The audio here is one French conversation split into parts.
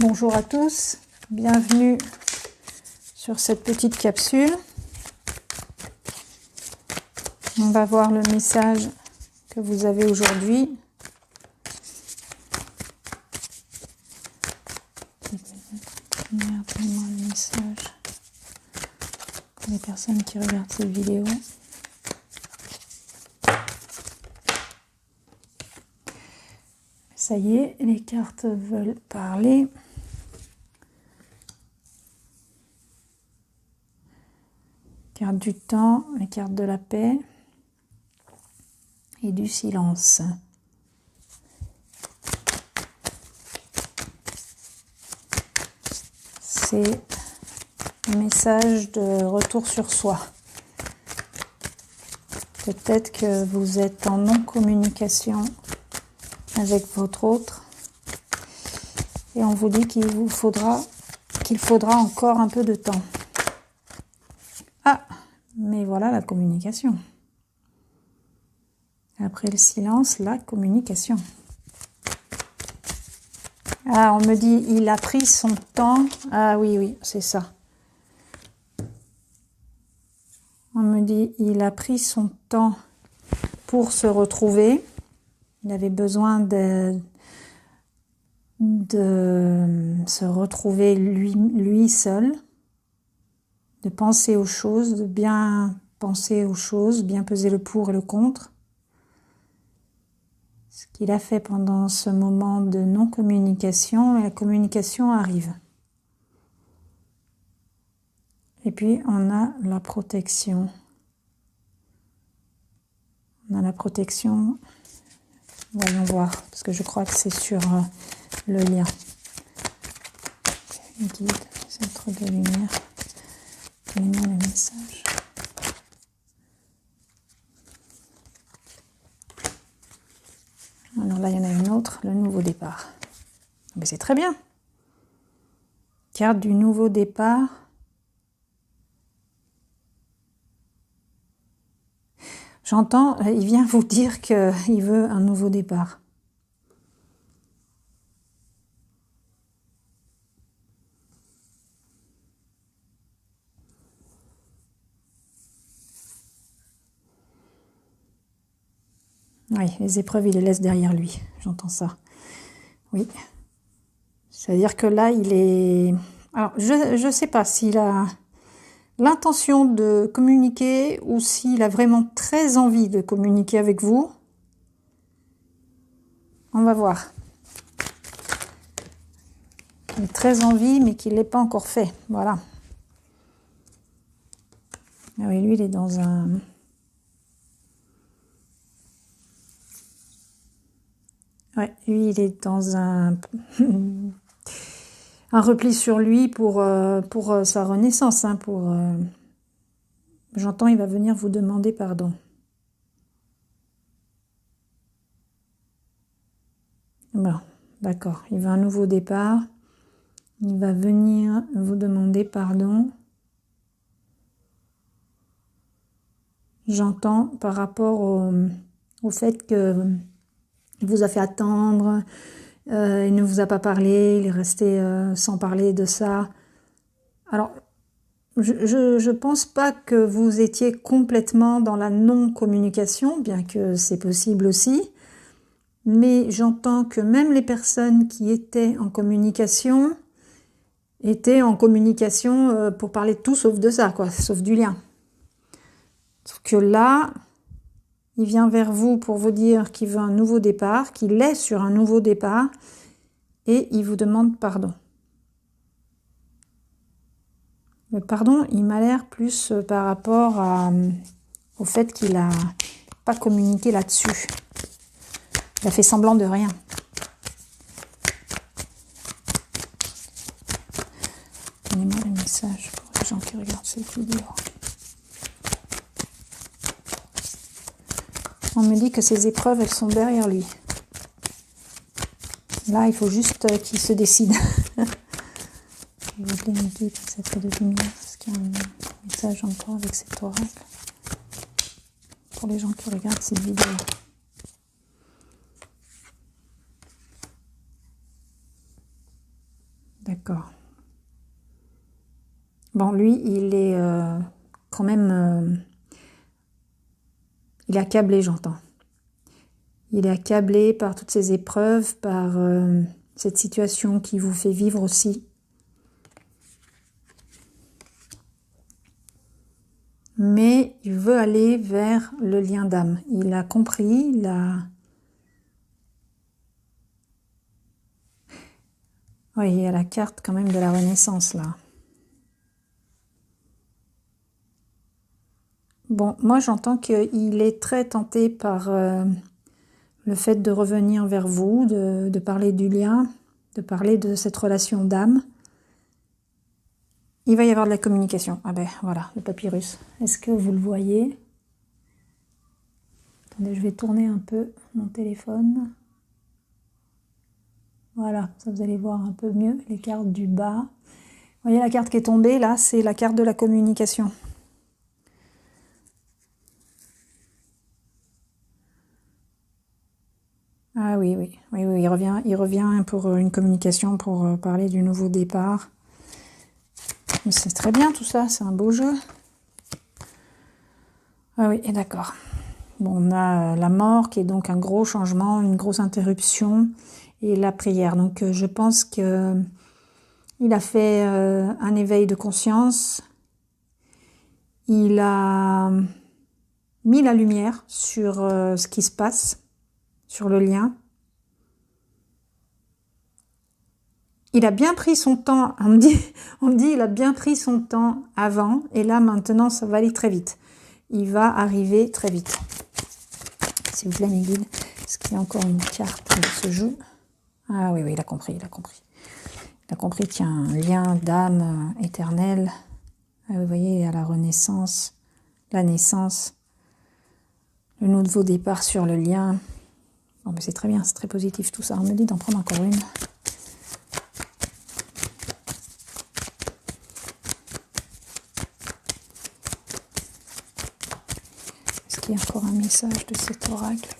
Bonjour à tous, bienvenue sur cette petite capsule. On va voir le message que vous avez aujourd'hui. Regardez-moi le message pour les personnes qui regardent cette vidéo. Ça y est, les cartes veulent parler. Carte du temps, les cartes de la paix et du silence. C'est un message de retour sur soi. Peut-être que vous êtes en non-communication avec votre autre et on vous dit qu'il faudra encore un peu de temps. Ah, mais voilà la communication. Après le silence, la communication. Ah, on me dit, il a pris son temps. Ah oui, c'est ça. On me dit, il a pris son temps pour se retrouver. Il avait besoin de se retrouver lui seul, de penser aux choses, de bien penser aux choses, bien peser le pour et le contre. Ce qu'il a fait pendant ce moment de non-communication, et la communication arrive. Et puis on a la protection. On a la protection, voyons voir, parce que je crois que c'est sur le lien. Guide, centre de lumière, donnez-moi le message. Alors là, il y en a une autre, le nouveau départ. Mais c'est très bien. Carte du nouveau départ. J'entends, il vient vous dire qu'il veut un nouveau départ. Oui, les épreuves, il les laisse derrière lui. J'entends ça. Oui. C'est-à-dire que là, il est... Alors, je ne sais pas s'il a l'intention de communiquer ou s'il a vraiment très envie de communiquer avec vous. On va voir. Il a très envie, mais qu'il ne l'ait pas encore fait. Voilà. Ah oui, lui, il est dans un... Ouais, lui, il est dans un repli sur lui pour sa renaissance. Hein, J'entends, il va venir vous demander pardon. Bon, d'accord. Il veut un nouveau départ. Il va venir vous demander pardon. J'entends par rapport au fait que il vous a fait attendre, il ne vous a pas parlé, il est resté sans parler de ça. Alors, je pense pas que vous étiez complètement dans la non-communication, bien que c'est possible aussi, mais j'entends que même les personnes qui étaient en communication pour parler de tout sauf de ça, quoi, sauf du lien. Sauf que là, il vient vers vous pour vous dire qu'il veut un nouveau départ, qu'il est sur un nouveau départ, et il vous demande pardon. Le pardon, il m'a l'air plus par rapport au fait qu'il n'a pas communiqué là-dessus. Il a fait semblant de rien. Donnez-moi le message pour les gens qui regardent cette vidéo. On me dit que ces épreuves, elles sont derrière lui. Là, il faut juste qu'il se décide. Je vais vous guider cette de lumière. Est-ce qu'il y a un message encore avec cet oracle pour les gens qui regardent cette vidéo? d'accord. Bon, lui, il est quand même... il est accablé, j'entends. Il est accablé par toutes ces épreuves, par cette situation qui vous fait vivre aussi. Mais il veut aller vers le lien d'âme. Il a compris, il a... Oui, il y a la carte quand même de la Renaissance, là. Bon, moi j'entends qu'il est très tenté par le fait de revenir vers vous, de parler du lien, de parler de cette relation d'âme. Il va y avoir de la communication. Ah ben voilà, le papyrus. Est-ce que vous le voyez? Attendez, je vais tourner un peu mon téléphone. Voilà, ça vous allez voir un peu mieux les cartes du bas. Vous voyez la carte qui est tombée là, c'est la carte de la communication. Ah oui, oui, oui, oui, il revient pour une communication, pour parler du nouveau départ. C'est très bien tout ça, c'est un beau jeu. Ah oui, et d'accord. Bon, on a la mort qui est donc un gros changement, une grosse interruption, et la prière. Donc je pense que il a fait un éveil de conscience. Il a mis la lumière sur ce qui se passe, sur le lien. Il a bien pris son temps, on me dit il a bien pris son temps avant, et là maintenant ça va aller très vite. Il va arriver très vite. S'il vous plaît mes guides, est-ce qu'il y a encore une carte de ce jeu? Ah oui, oui, il a compris, il a compris. Il a compris qu'il y a un lien d'âme éternel. Vous voyez, il y a la renaissance, la naissance, le nouveau départ sur le lien. Bon, mais c'est très bien, c'est très positif tout ça. On me dit d'en prendre encore une. Est-ce qu'il y a encore un message de cet oracle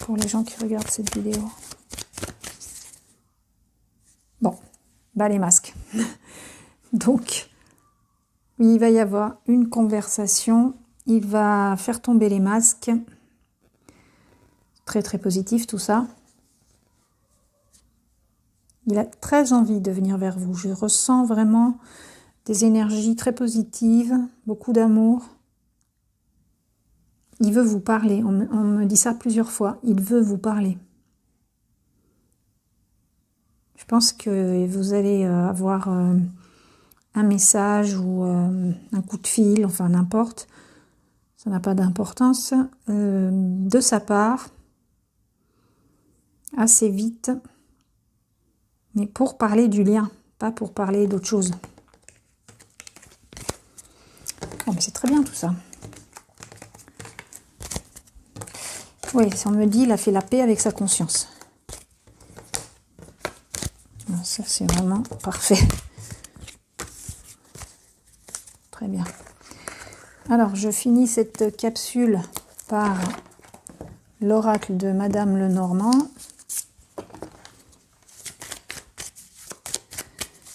pour les gens qui regardent cette vidéo? Bon, bah les masques. Donc, il va y avoir une conversation. Il va faire tomber les masques. Très très positif tout ça. Il a très envie de venir vers vous. Je ressens vraiment des énergies très positives, beaucoup d'amour. Il veut vous parler. On me dit ça plusieurs fois. Il veut vous parler. Je pense que vous allez avoir un message ou un coup de fil, enfin n'importe. Ça n'a pas d'importance. De sa part, assez vite. Mais pour parler du lien, pas pour parler d'autre chose. Oh, mais c'est très bien tout ça. Oui, si on me dit, il a fait la paix avec sa conscience. Ça, c'est vraiment parfait. Très bien. Alors, je finis cette capsule par l'oracle de Madame Lenormand.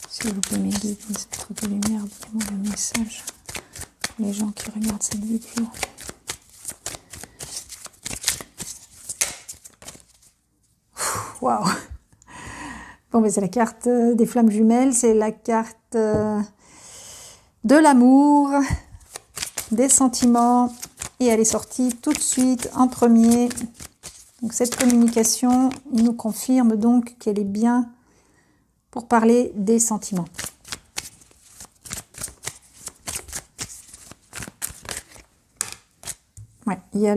S'il vous plaît, mes guides, esprit de lumière, donnez-moi le message pour les gens qui regardent cette vidéo. Waouh! Bon, mais c'est la carte des flammes jumelles, c'est la carte de l'amour, des sentiments, et elle est sortie tout de suite en premier. Donc cette communication, il nous confirme donc qu'elle est bien pour parler des sentiments. Ouais, il y a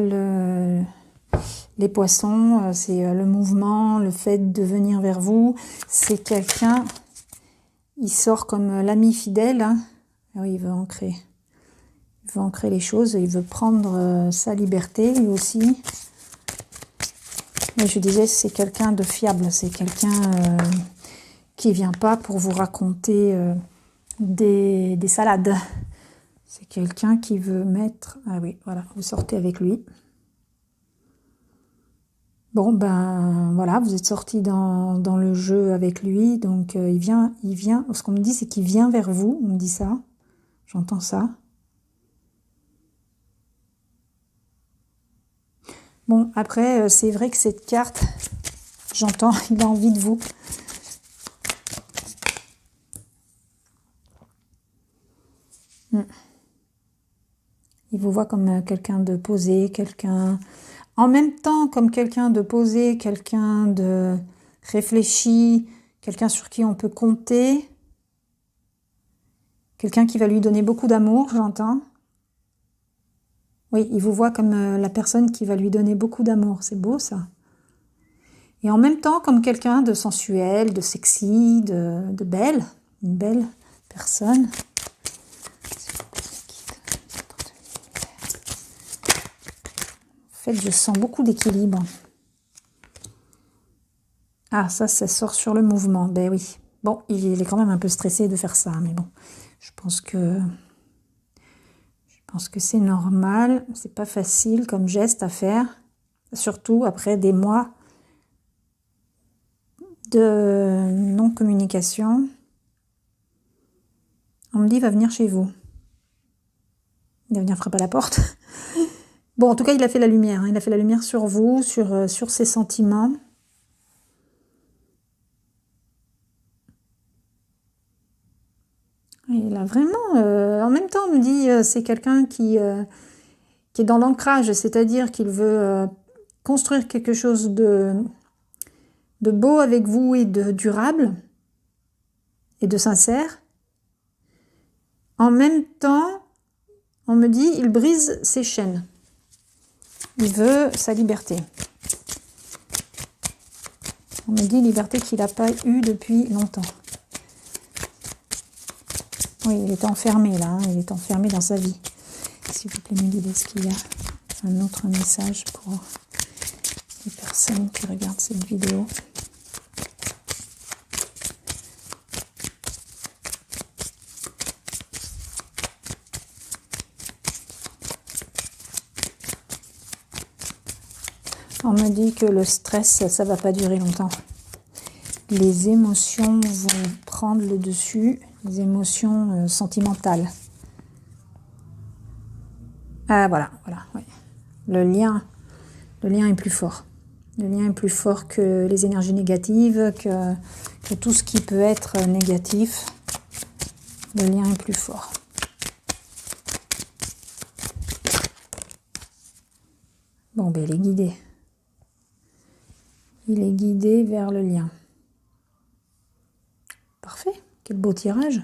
les poissons, c'est le mouvement, le fait de venir vers vous. C'est quelqu'un, il sort comme l'ami fidèle. Hein. Oui, il veut ancrer les choses, il veut prendre sa liberté lui aussi. Mais je disais, c'est quelqu'un de fiable, c'est quelqu'un qui vient pas pour vous raconter des salades. C'est quelqu'un qui veut mettre... Ah oui, voilà, vous sortez avec lui. Bon, ben voilà, vous êtes sortis dans le jeu avec lui, donc il vient, ce qu'on me dit, c'est qu'il vient vers vous, on me dit ça, j'entends ça. Bon, après, c'est vrai que cette carte, j'entends, il a envie de vous. Il vous voit comme quelqu'un de posé, quelqu'un... En même temps, comme quelqu'un de posé, quelqu'un de réfléchi, quelqu'un sur qui on peut compter, quelqu'un qui va lui donner beaucoup d'amour, j'entends. Oui, il vous voit comme la personne qui va lui donner beaucoup d'amour. C'est beau, ça. Et en même temps, comme quelqu'un de sensuel, de sexy, de belle. Une belle personne. En fait, je sens beaucoup d'équilibre. Ah, ça sort sur le mouvement. Ben oui. Bon, il est quand même un peu stressé de faire ça, mais bon. Je pense que c'est normal. C'est pas facile comme geste à faire. Surtout après des mois de non-communication. On me dit, il va venir chez vous. Il va venir frapper à la porte. Bon, en tout cas, il a fait la lumière. Hein. Il a fait la lumière sur vous, sur ses sentiments. Il a vraiment... en même temps, on me dit, c'est quelqu'un qui est dans l'ancrage, c'est-à-dire qu'il veut construire quelque chose de beau avec vous et de durable et de sincère. En même temps, on me dit, il brise ses chaînes. Il veut sa liberté. On me dit liberté qu'il n'a pas eue depuis longtemps. Oui, il est enfermé là, hein, il est enfermé dans sa vie. S'il vous plaît, me guidez, est-ce qu'il y a un autre message pour les personnes qui regardent cette vidéo? On me dit que le stress, ça va pas durer longtemps. Les émotions vont prendre le dessus, les émotions sentimentales. Ah, voilà, ouais. Le lien est plus fort. Le lien est plus fort que les énergies négatives, que tout ce qui peut être négatif. Le lien est plus fort. Bon, ben, il est guidé. Il est guidé vers le lien. Parfait. Quel beau tirage.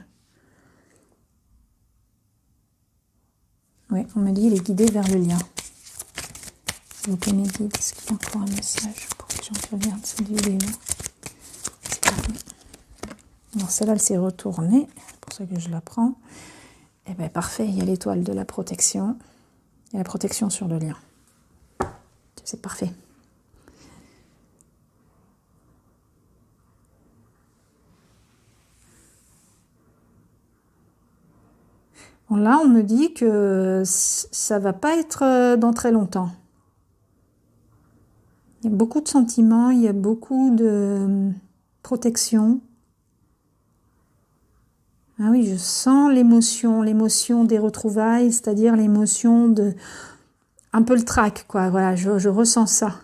Oui, on me dit il est guidé vers le lien. S'il vous plaît, Mehdi, est-ce qu'il y a encore un message pour les gens qui regardent cette vidéo? Alors celle-là, elle s'est retournée. C'est pour ça que je la prends. Eh bien, parfait. Il y a l'étoile de la protection. Il y a la protection sur le lien. C'est parfait. Bon, là, on me dit que ça va pas être dans très longtemps. Il y a beaucoup de sentiments, il y a beaucoup de protection. Ah oui, je sens l'émotion des retrouvailles, c'est-à-dire l'émotion de... un peu le trac, quoi. Voilà, je ressens ça.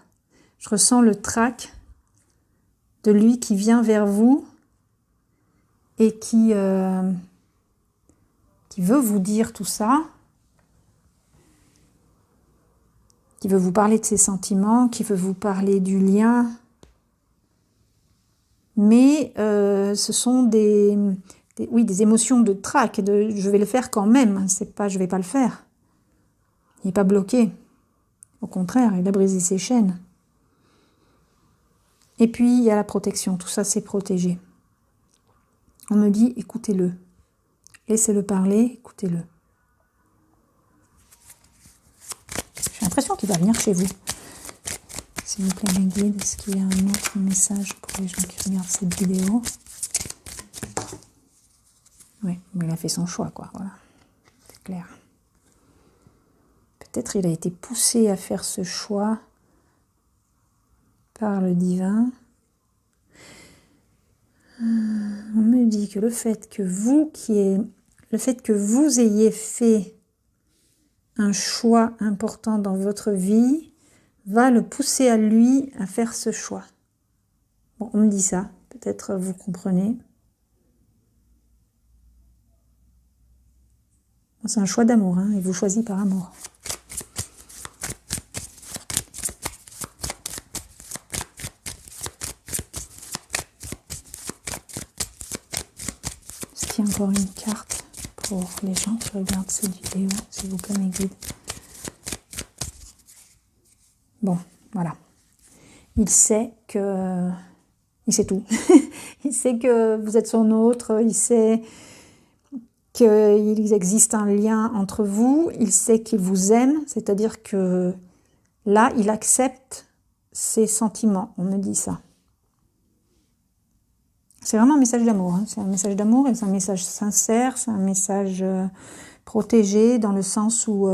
Je ressens le trac de lui qui vient vers vous et qui veut vous dire tout ça, qui veut vous parler de ses sentiments, qui veut vous parler du lien. Mais ce sont des émotions de trac, de je vais le faire quand même, c'est pas je vais pas le faire. Il n'est pas bloqué. Au contraire, il a brisé ses chaînes. Et puis, il y a la protection. Tout ça, c'est protégé. On me dit, écoutez-le. Laissez-le parler, écoutez-le. J'ai l'impression qu'il va venir chez vous. S'il vous plaît, mes guides, est-ce qu'il y a un autre message pour les gens qui regardent cette vidéo? Oui, mais il a fait son choix, quoi. Voilà. C'est clair. Peut-être il a été poussé à faire ce choix par le divin. On me dit que le fait que vous ayez fait un choix important dans votre vie va le pousser à lui à faire ce choix. Bon, on me dit ça, peut-être vous comprenez. C'est un choix d'amour, hein, il vous choisit par amour. Est-ce qu'il y a encore une carte pour les gens qui regardent cette vidéo, s'il vous plaît, mes guides? Bon, voilà. Il sait tout. Il sait que vous êtes son autre, il sait qu'il existe un lien entre vous, il sait qu'il vous aime, c'est-à-dire que là, il accepte ses sentiments, on me dit ça. C'est vraiment un message d'amour, hein. C'est un message d'amour et c'est un message sincère, c'est un message protégé dans le sens où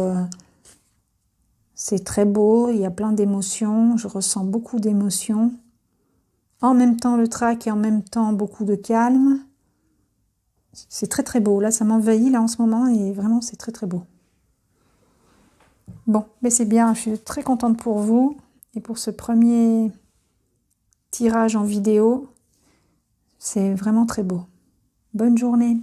c'est très beau, il y a plein d'émotions, je ressens beaucoup d'émotions. En même temps le trac et en même temps beaucoup de calme. C'est très très beau, là ça m'envahit là en ce moment et vraiment c'est très très beau. Bon, mais c'est bien, je suis très contente pour vous et pour ce premier tirage en vidéo. C'est vraiment très beau. Bonne journée.